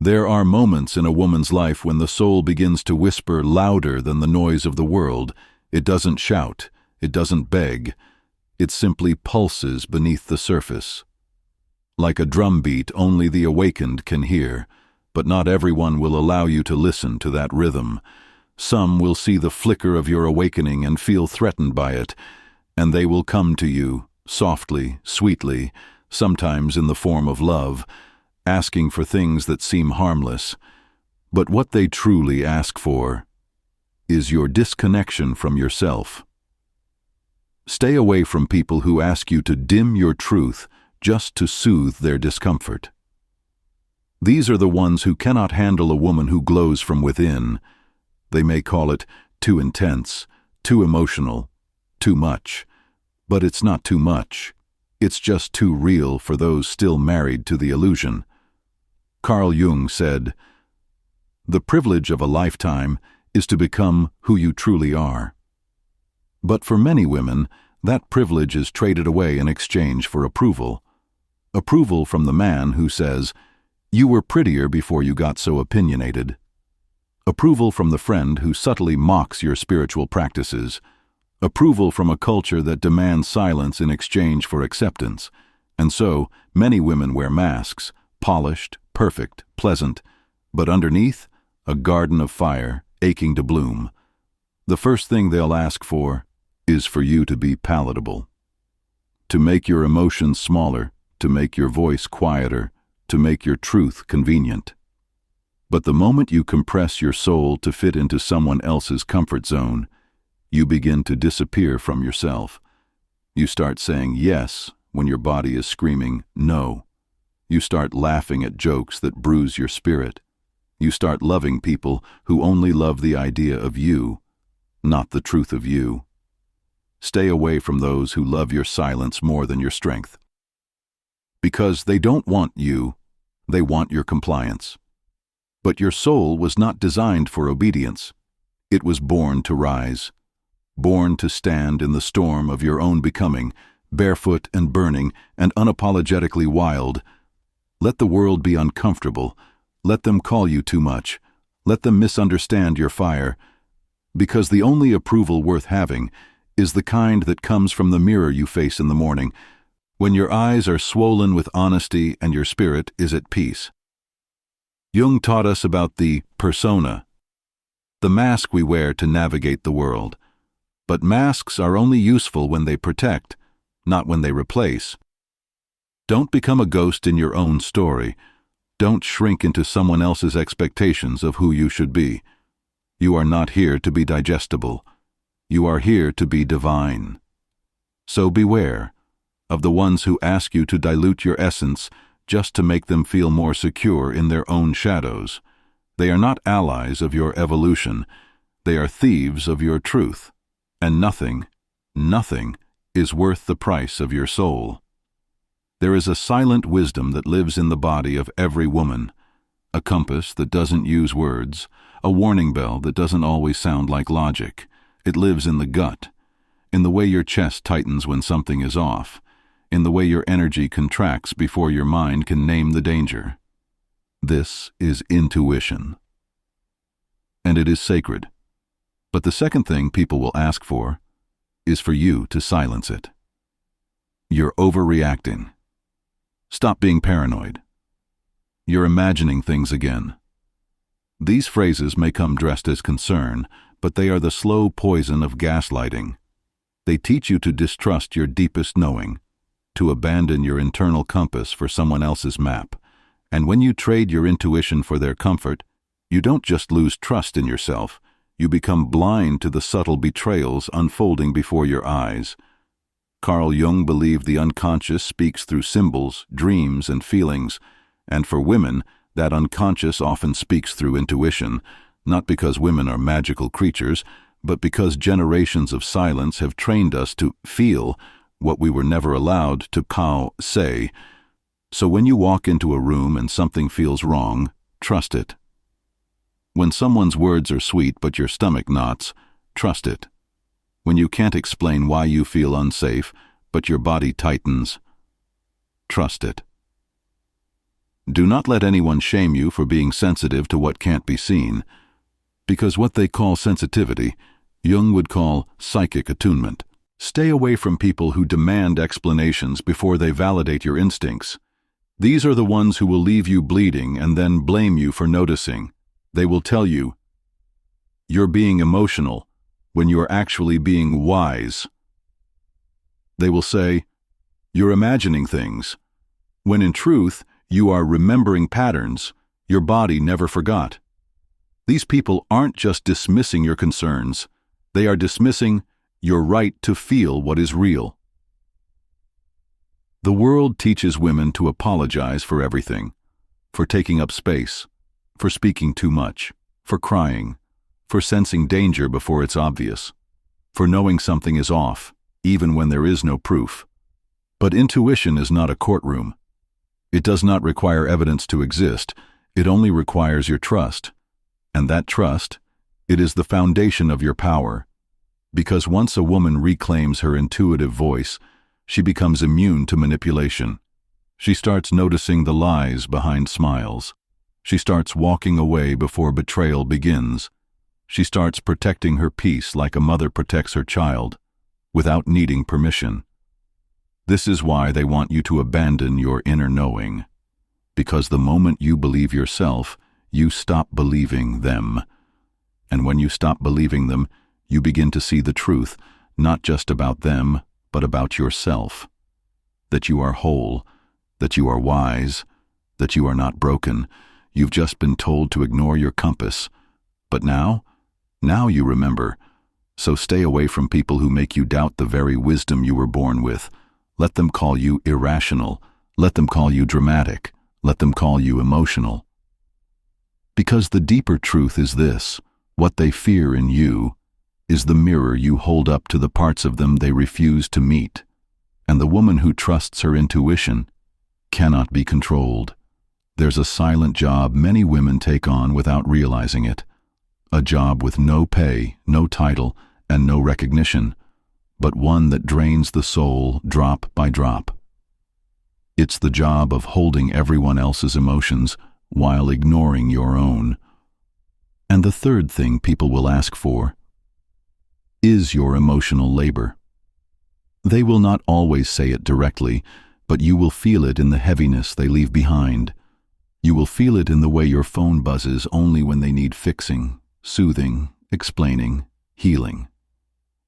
There are moments in a woman's life when the soul begins to whisper louder than the noise of the world. It doesn't shout, it doesn't beg, it simply pulses beneath the surface. Like a drumbeat, only the awakened can hear, but not everyone will allow you to listen to that rhythm. Some will see the flicker of your awakening and feel threatened by it, and they will come to you, softly, sweetly, sometimes in the form of love, asking for things that seem harmless. But what they truly ask for is your disconnection from yourself. Stay away from people who ask you to dim your truth just to soothe their discomfort. These are the ones who cannot handle a woman who glows from within. They may call it too intense, too emotional, too much. But it's not too much. It's just too real for those still married to the illusion. Carl Jung said, "The privilege of a lifetime is to become who you truly are." But for many women, that privilege is traded away in exchange for approval. Approval from the man who says, "You were prettier before you got so opinionated." Approval from the friend who subtly mocks your spiritual practices. Approval from a culture that demands silence in exchange for acceptance. And so, many women wear masks, polished, perfect, pleasant, but underneath, a garden of fire, aching to bloom. The first thing they'll ask for is for you to be palatable. To make your emotions smaller, to make your voice quieter, to make your truth convenient. But the moment you compress your soul to fit into someone else's comfort zone, you begin to disappear from yourself. You start saying yes when your body is screaming no. You start laughing at jokes that bruise your spirit. You start loving people who only love the idea of you, not the truth of you. Stay away from those who love your silence more than your strength. Because they don't want you, they want your compliance. But your soul was not designed for obedience. It was born to rise, born to stand in the storm of your own becoming, barefoot and burning and unapologetically wild. Let the world be uncomfortable. Let them call you too much. Let them misunderstand your fire. Because the only approval worth having is the kind that comes from the mirror you face in the morning, when your eyes are swollen with honesty and your spirit is at peace. Jung taught us about the persona, the mask we wear to navigate the world. But masks are only useful when they protect, not when they replace. Don't become a ghost in your own story. Don't shrink into someone else's expectations of who you should be. You are not here to be digestible. You are here to be divine. So beware of the ones who ask you to dilute your essence just to make them feel more secure in their own shadows. They are not allies of your evolution. They are thieves of your truth. And nothing is worth the price of your soul. There is a silent wisdom that lives in the body of every woman, a compass that doesn't use words, a warning bell that doesn't always sound like logic. It lives in the gut, in the way your chest tightens when something is off, in the way your energy contracts before your mind can name the danger. This is intuition. And it is sacred. But the second thing people will ask for is for you to silence it. You're overreacting. Stop being paranoid. You're imagining things again. These phrases may come dressed as concern, but they are the slow poison of gaslighting. They teach you to distrust your deepest knowing, to abandon your internal compass for someone else's map. And when you trade your intuition for their comfort, you don't just lose trust in yourself, you become blind to the subtle betrayals unfolding before your eyes. Carl Jung believed the unconscious speaks through symbols, dreams, and feelings, and for women, that unconscious often speaks through intuition, not because women are magical creatures, but because generations of silence have trained us to feel what we were never allowed to say. So when you walk into a room and something feels wrong, trust it. When someone's words are sweet but your stomach knots, trust it. When you can't explain why you feel unsafe, but your body tightens, trust it. Do not let anyone shame you for being sensitive to what can't be seen, because what they call sensitivity, Jung would call psychic attunement. Stay away from people who demand explanations before they validate your instincts. These are the ones who will leave you bleeding and then blame you for noticing. They will tell you, "You're being emotional," when you're actually being wise. They will say, "You're imagining things," when in truth, you are remembering patterns your body never forgot. These people aren't just dismissing your concerns, they are dismissing your right to feel what is real. The world teaches women to apologize for everything, for taking up space, for speaking too much, for crying, for sensing danger before it's obvious, for knowing something is off, even when there is no proof. But intuition is not a courtroom. It does not require evidence to exist, it only requires your trust. And that trust, it is the foundation of your power. Because once a woman reclaims her intuitive voice, she becomes immune to manipulation. She starts noticing the lies behind smiles. She starts walking away before betrayal begins. She starts protecting her peace like a mother protects her child, without needing permission. This is why they want you to abandon your inner knowing. Because the moment you believe yourself, you stop believing them. And when you stop believing them, you begin to see the truth, not just about them, but about yourself. That you are whole, that you are wise, that you are not broken. You've just been told to ignore your compass. But now you remember. So stay away from people who make you doubt the very wisdom you were born with. Let them call you irrational. Let them call you dramatic. Let them call you emotional. Because the deeper truth is this: what they fear in you is the mirror you hold up to the parts of them they refuse to meet. And the woman who trusts her intuition cannot be controlled. There's a silent job many women take on without realizing it. A job with no pay, no title, and no recognition, but one that drains the soul drop by drop. It's the job of holding everyone else's emotions while ignoring your own. And the third thing people will ask for is your emotional labor. They will not always say it directly, but you will feel it in the heaviness they leave behind. You will feel it in the way your phone buzzes only when they need fixing, soothing, explaining, healing.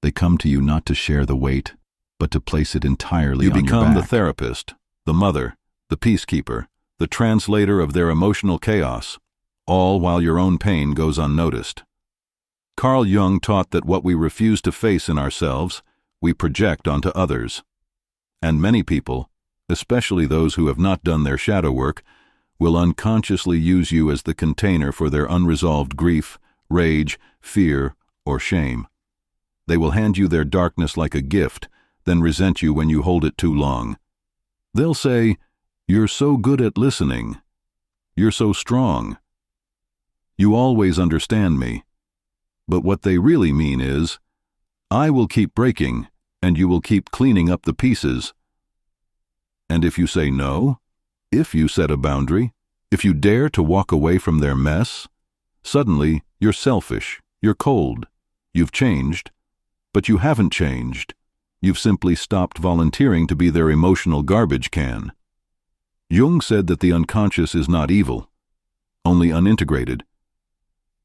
They come to you not to share the weight, but to place it entirely on your back. You become the therapist, the mother, the peacekeeper, the translator of their emotional chaos, all while your own pain goes unnoticed. Carl Jung taught that what we refuse to face in ourselves, we project onto others. And many people, especially those who have not done their shadow work, will unconsciously use you as the container for their unresolved grief, rage, fear, or shame. They will hand you their darkness like a gift, then resent you when you hold it too long. They'll say, "You're so good at listening. You're so strong. You always understand me." But what they really mean is, "I will keep breaking, and you will keep cleaning up the pieces." And if you say no, if you set a boundary, if you dare to walk away from their mess, suddenly you're selfish, you're cold, you've changed, but you haven't changed. You've simply stopped volunteering to be their emotional garbage can. Jung said that the unconscious is not evil, only unintegrated.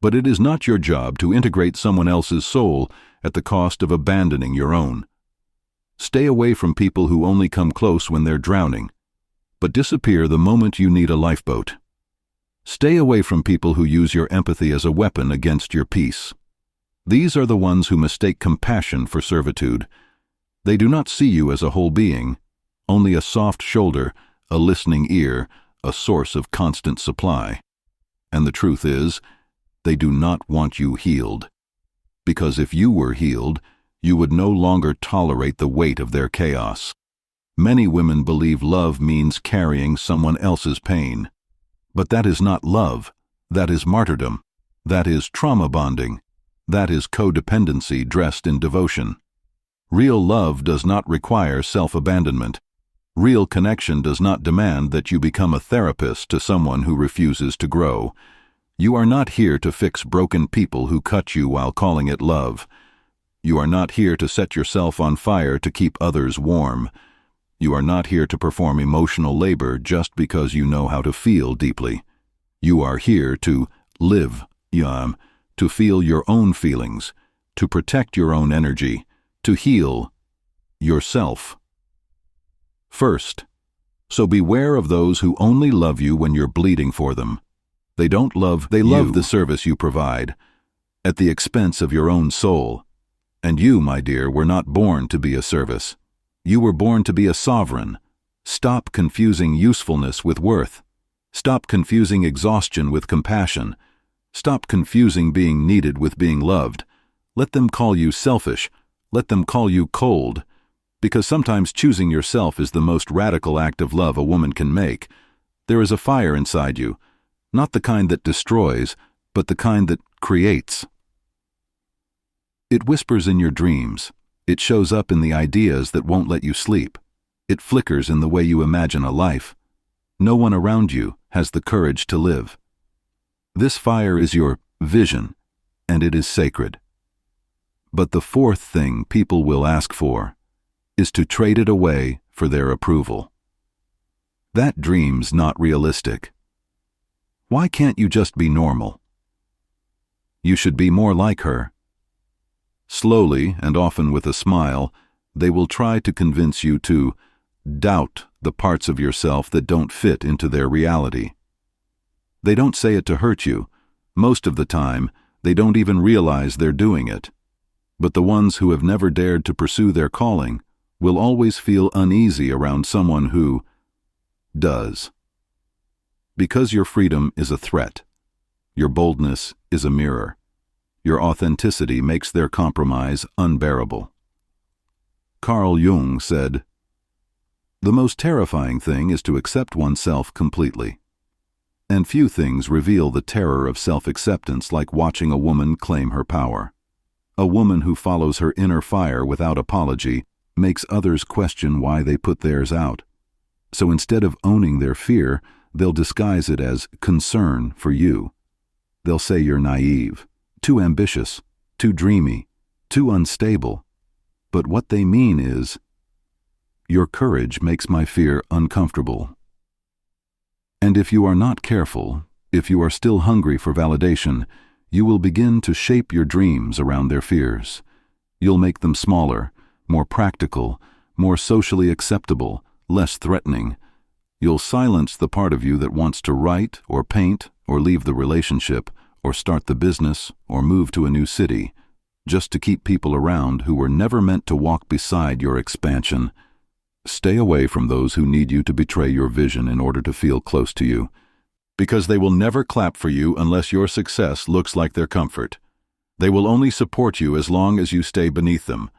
But it is not your job to integrate someone else's soul at the cost of abandoning your own. Stay away from people who only come close when they're drowning, but disappear the moment you need a lifeboat. Stay away from people who use your empathy as a weapon against your peace. These are the ones who mistake compassion for servitude. They do not see you as a whole being, only a soft shoulder, a listening ear, a source of constant supply. And the truth is, they do not want you healed. Because if you were healed, you would no longer tolerate the weight of their chaos. Many women believe love means carrying someone else's pain. But that is not love. That is martyrdom. That is trauma bonding. That is codependency dressed in devotion. Real love does not require self-abandonment. Real connection does not demand that you become a therapist to someone who refuses to grow. You are not here to fix broken people who cut you while calling it love. You are not here to set yourself on fire to keep others warm. You are not here to perform emotional labor just because you know how to feel deeply. You are here to live, to feel your own feelings, to protect your own energy, to heal yourself. First, so beware of those who only love you when you're bleeding for them. They love the service you provide, at the expense of your own soul. And you, my dear, were not born to be a service. You were born to be a sovereign. Stop confusing usefulness with worth. Stop confusing exhaustion with compassion. Stop confusing being needed with being loved. Let them call you selfish. Let them call you cold. Because sometimes choosing yourself is the most radical act of love a woman can make. There is a fire inside you, not the kind that destroys, but the kind that creates. It whispers in your dreams. It shows up in the ideas that won't let you sleep. It flickers in the way you imagine a life. No one around you has the courage to live. This fire is your vision, and it is sacred. But the fourth thing people will ask for is to trade it away for their approval. That dream's not realistic. Why can't you just be normal? You should be more like her. Slowly, and often with a smile, they will try to convince you to doubt the parts of yourself that don't fit into their reality. They don't say it to hurt you. Most of the time, they don't even realize they're doing it. But the ones who have never dared to pursue their calling will always feel uneasy around someone who does. Because your freedom is a threat. Your boldness is a mirror. Your authenticity makes their compromise unbearable. Carl Jung said, "The most terrifying thing is to accept oneself completely. And few things reveal the terror of self-acceptance like watching a woman claim her power. A woman who follows her inner fire without apology makes others question why they put theirs out. So instead of owning their fear, they'll disguise it as concern for you. They'll say you're naive, too ambitious, too dreamy, too unstable. But what they mean is, your courage makes my fear uncomfortable." And if you are not careful, if you are still hungry for validation, you will begin to shape your dreams around their fears. You'll make them smaller, more practical, more socially acceptable, less threatening. You'll silence the part of you that wants to write or paint or leave the relationship or start the business or move to a new city, just to keep people around who were never meant to walk beside your expansion. Stay away from those who need you to betray your vision in order to feel close to you, because they will never clap for you unless your success looks like their comfort. They will only support you as long as you stay beneath them.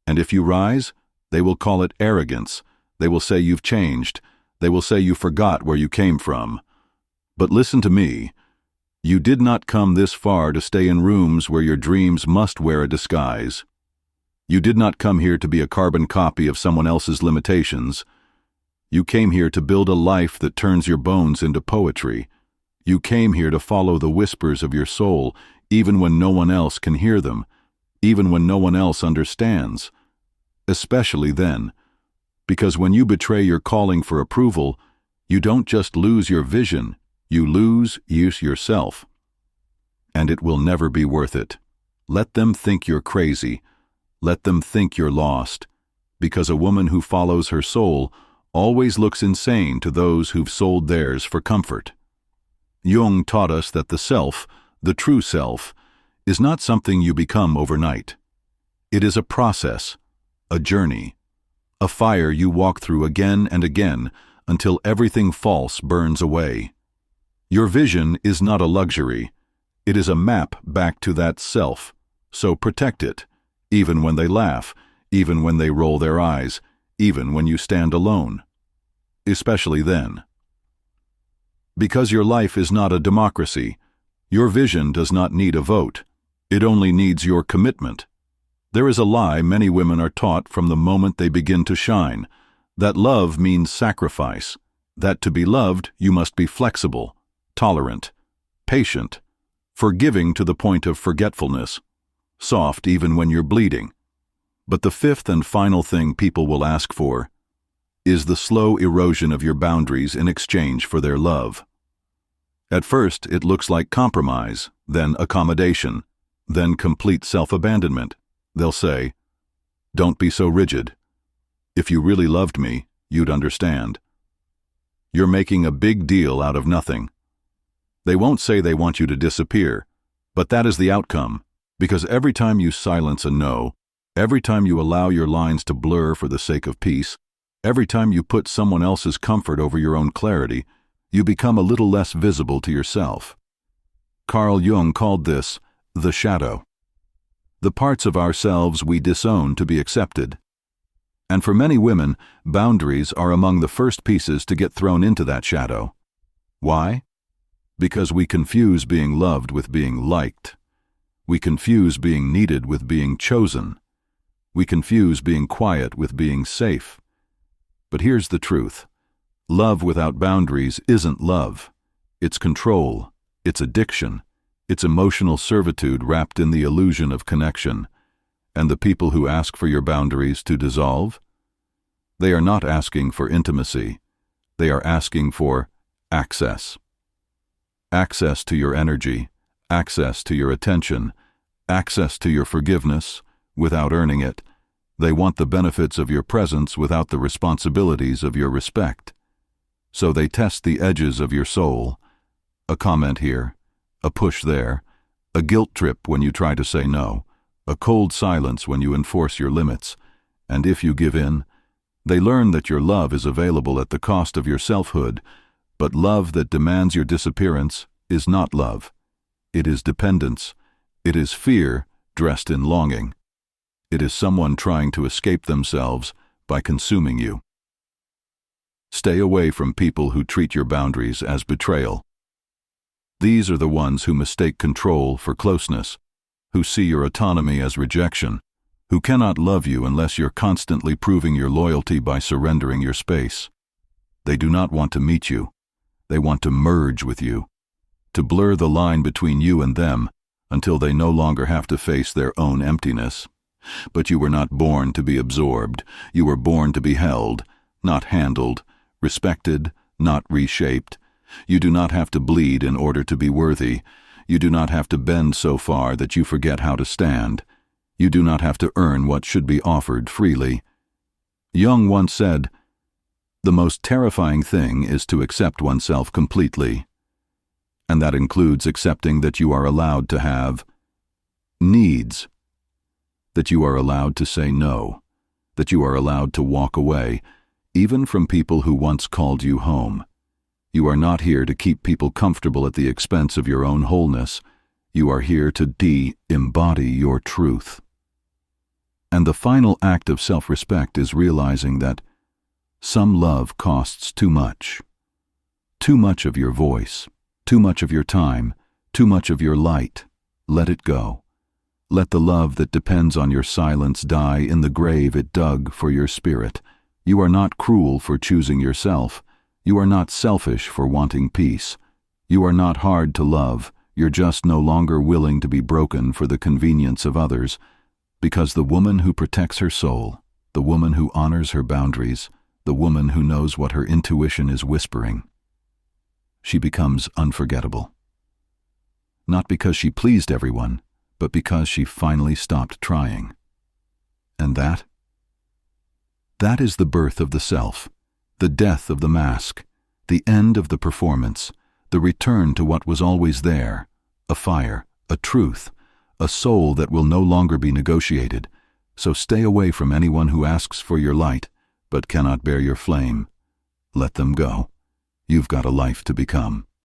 And if you rise, they will call it arrogance. They will say you've changed. They will say you forgot where you came from. But listen to me. You did not come this far to stay in rooms where your dreams must wear a disguise. You did not come here to be a carbon copy of someone else's limitations. You came here to build a life that turns your bones into poetry. You came here to follow the whispers of your soul, even when no one else can hear them, even when no one else understands. Especially then, because when you betray your calling for approval, you don't just lose your vision, you lose yourself. And it will never be worth it. Let them think you're crazy. Let them think you're lost. Because a woman who follows her soul always looks insane to those who've sold theirs for comfort. Jung taught us that the self, the true self, is not something you become overnight. It is a process, a journey, a fire you walk through again and again until everything false burns away. Your vision is not a luxury. It is a map back to that self, so protect it, even when they laugh, even when they roll their eyes, even when you stand alone. Especially then. Because your life is not a democracy, your vision does not need a vote. It only needs your commitment. There is a lie many women are taught from the moment they begin to shine, That love means sacrifice. That to be loved, you must be flexible, tolerant, patient, forgiving to the point of forgetfulness, soft even when you're bleeding. But the fifth and final thing people will ask for is the slow erosion of your boundaries in exchange for their love. At first, it looks like compromise, then accommodation, then complete self-abandonment. They'll say, "Don't be so rigid. If you really loved me, you'd understand. You're making a big deal out of nothing." They won't say they want you to disappear, but that is the outcome, because every time you silence a no, every time you allow your lines to blur for the sake of peace, every time you put someone else's comfort over your own clarity, you become a little less visible to yourself. Carl Jung called this the shadow. The parts of ourselves we disown to be accepted. And for many women, boundaries are among the first pieces to get thrown into that shadow. Why? Because we confuse being loved with being liked. We confuse being needed with being chosen. We confuse being quiet with being safe. But here's the truth. Love without boundaries isn't love. It's control. It's addiction. It's emotional servitude wrapped in the illusion of connection. And the people who ask for your boundaries to dissolve? They are not asking for intimacy. They are asking for access. Access to your energy, access to your attention, access to your forgiveness without earning it. They want the benefits of your presence without the responsibilities of your respect. So they test the edges of your soul. A comment here, a push there, a guilt trip when you try to say no, a cold silence when you enforce your limits. And if you give in, they learn that your love is available at the cost of your selfhood, but love that demands your disappearance is not love. It is dependence. It is fear dressed in longing. It is someone trying to escape themselves by consuming you. Stay away from people who treat your boundaries as betrayal. These are the ones who mistake control for closeness, who see your autonomy as rejection, who cannot love you unless you're constantly proving your loyalty by surrendering your space. They do not want to meet you. They want to merge with you, to blur the line between you and them until they no longer have to face their own emptiness. But you were not born to be absorbed. You were born to be held, not handled, respected, not reshaped. You do not have to bleed in order to be worthy. You do not have to bend so far that you forget how to stand. You do not have to earn what should be offered freely. Jung once said, "The most terrifying thing is to accept oneself completely." And that includes accepting that you are allowed to have needs, that you are allowed to say no, that you are allowed to walk away, even from people who once called you home. You are not here to keep people comfortable at the expense of your own wholeness. You are here to embody your truth. And the final act of self-respect is realizing that some love costs too much. Too much of your voice, too much of your time, too much of your light. Let it go. Let the love that depends on your silence die in the grave it dug for your spirit. You are not cruel for choosing yourself. You are not selfish for wanting peace. You are not hard to love. You're just no longer willing to be broken for the convenience of others. Because the woman who protects her soul, the woman who honors her boundaries, the woman who knows what her intuition is whispering, she becomes unforgettable. Not because she pleased everyone, but because she finally stopped trying. And that is the birth of the self, the death of the mask, the end of the performance, the return to what was always there, a fire, a truth, a soul that will no longer be negotiated. So stay away from anyone who asks for your light, but cannot bear your flame. Let them go. You've got a life to become.